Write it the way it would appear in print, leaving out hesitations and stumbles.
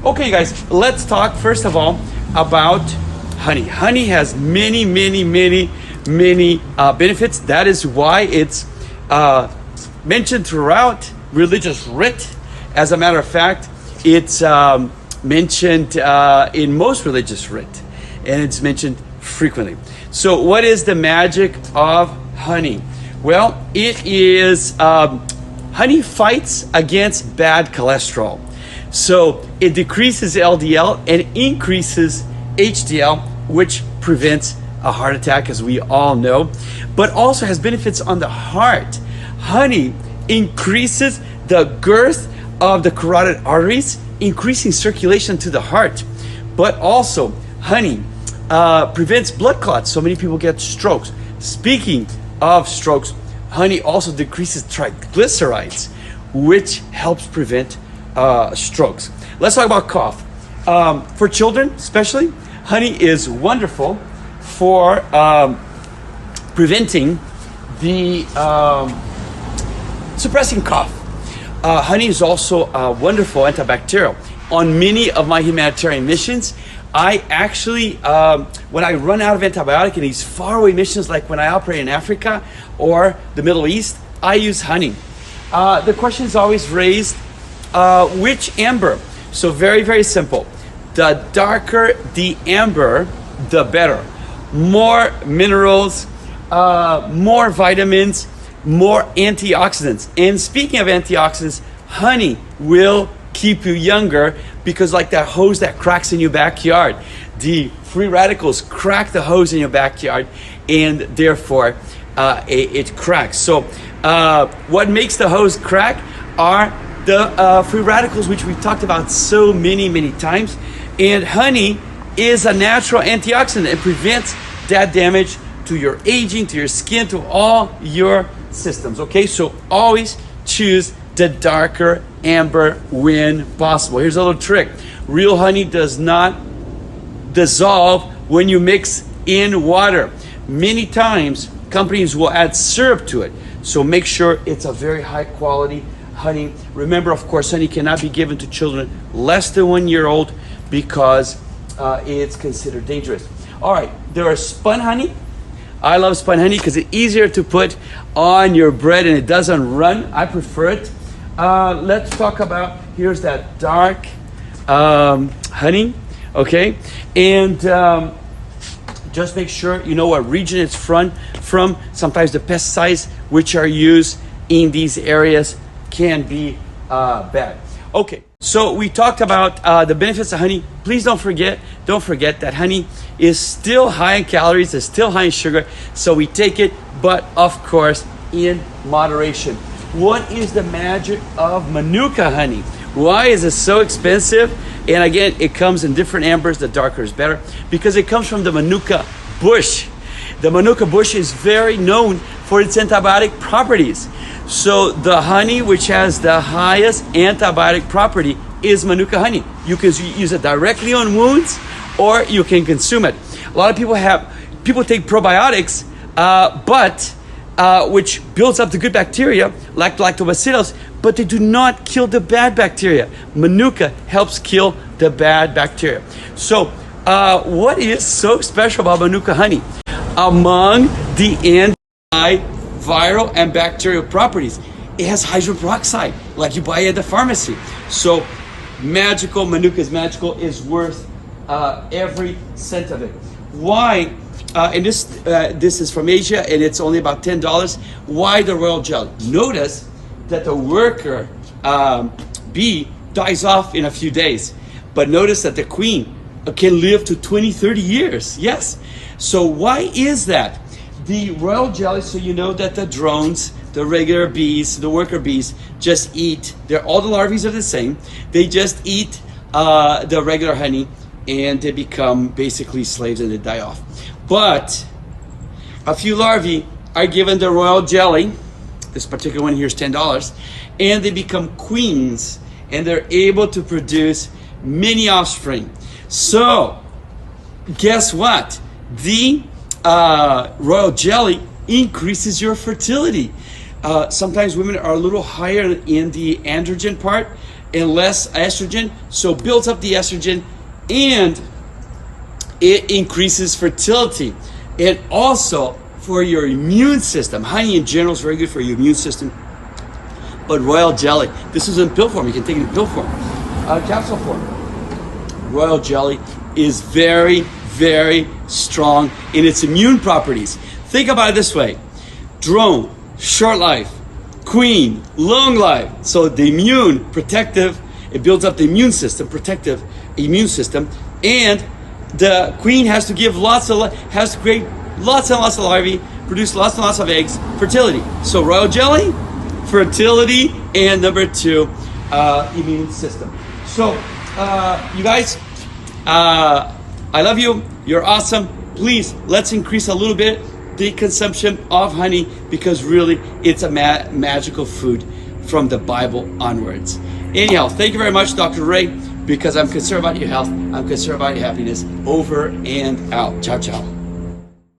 Okay, guys, let's talk first of all about honey. Honey has many benefits. That is why it's mentioned throughout religious writ. As a matter of fact, it's mentioned in most religious writ, and it's mentioned frequently. So what is the magic of honey? Well, it is, honey fights against bad cholesterol. So it decreases LDL and increases HDL, which prevents a heart attack, as we all know, but also has benefits on the heart. Honey increases the girth of the carotid arteries, increasing circulation to the heart. But also, honey prevents blood clots. So many people get strokes. Speaking of strokes, honey also decreases triglycerides, which helps prevent strokes. Let's talk about cough. For children, especially, honey is wonderful for preventing the suppressing cough. Honey is also a wonderful antibacterial. On many of my humanitarian missions, I actually, when I run out of antibiotic in these faraway missions, like when I operate in Africa or the Middle East, I use honey. The question is always raised, which amber? So very simple. The darker the amber, the better. More minerals, more vitamins, more antioxidants. And speaking of antioxidants, honey will keep you younger, because like that hose that cracks in your backyard, the free radicals crack the hose in your backyard, and therefore it cracks. So what makes the hose crack are the free radicals, which we've talked about so many times. And honey is a natural antioxidant. It prevents that damage to your aging, to your skin, to all your systems. Okay, so always choose the darker amber when possible. Here's a little trick. Real honey does not dissolve when you mix in water. Many times companies will add syrup to it, so make sure it's a very high quality honey. Remember, of course, honey cannot be given to children less than 1 year old, because it's considered dangerous. All right, there are spun honey. I love spun honey because it's easier to put on your bread and it doesn't run. I prefer it. Let's talk about, here's that dark honey, okay? And just make sure you know what region it's from. Sometimes the pesticides which are used in these areas can be bad. Okay, so we talked about the benefits of honey. Please don't forget that honey is still high in calories, it's still high in sugar, so we take it, but of course in moderation. What is the magic of Manuka honey? Why is it so expensive? And again, it comes in different ambers. The darker is better because it comes from the Manuka bush. The Manuka bush is very known for its antibiotic properties. So the honey which has the highest antibiotic property is Manuka honey. You can use it directly on wounds, or you can consume it. A lot of people take probiotics, which builds up the good bacteria, like lactobacillus, but they do not kill the bad bacteria. Manuka helps kill the bad bacteria. So what is so special about Manuka honey? Among the antiviral and bacterial properties, it has hydrogen peroxide, like you buy at the pharmacy. So magical, Manuka is magical, is worth every cent of it. Why? And this is from Asia, and it's only about $10. Why the royal jelly? Notice that the worker bee dies off in a few days, but notice that the queen can live to 20-30 years. Yes. So why is that? The royal jelly, so you know that the drones, the regular bees, the worker bees just eat, all the larvae are the same, they just eat the regular honey, and they become basically slaves and they die off. But a few larvae are given the royal jelly. This particular one here is $10, and they become queens, and they're able to produce many offspring. So guess what? The royal jelly increases your fertility. Sometimes women are a little higher in the androgen part, and less estrogen, so it builds up the estrogen, and it increases fertility. And also for your immune system. Honey in general is very good for your immune system. But royal jelly, this is in pill form. You can take it in pill form, capsule form. Royal jelly is very, very strong in its immune properties. Think about it this way. Drone, short life. Queen, long life. So the immune, protective, it builds up the immune system, protective immune system. And the queen has to give has to create lots and lots of larvae, produce lots and lots of eggs, fertility. So royal jelly, fertility, and number 2, immune system. So you guys, I love you. You're awesome. Please, let's increase a little bit the consumption of honey, because really it's a magical food from the Bible onwards. Anyhow, thank you very much, Dr. Rey, because I'm concerned about your health. I'm concerned about your happiness. Over and out. Ciao, ciao.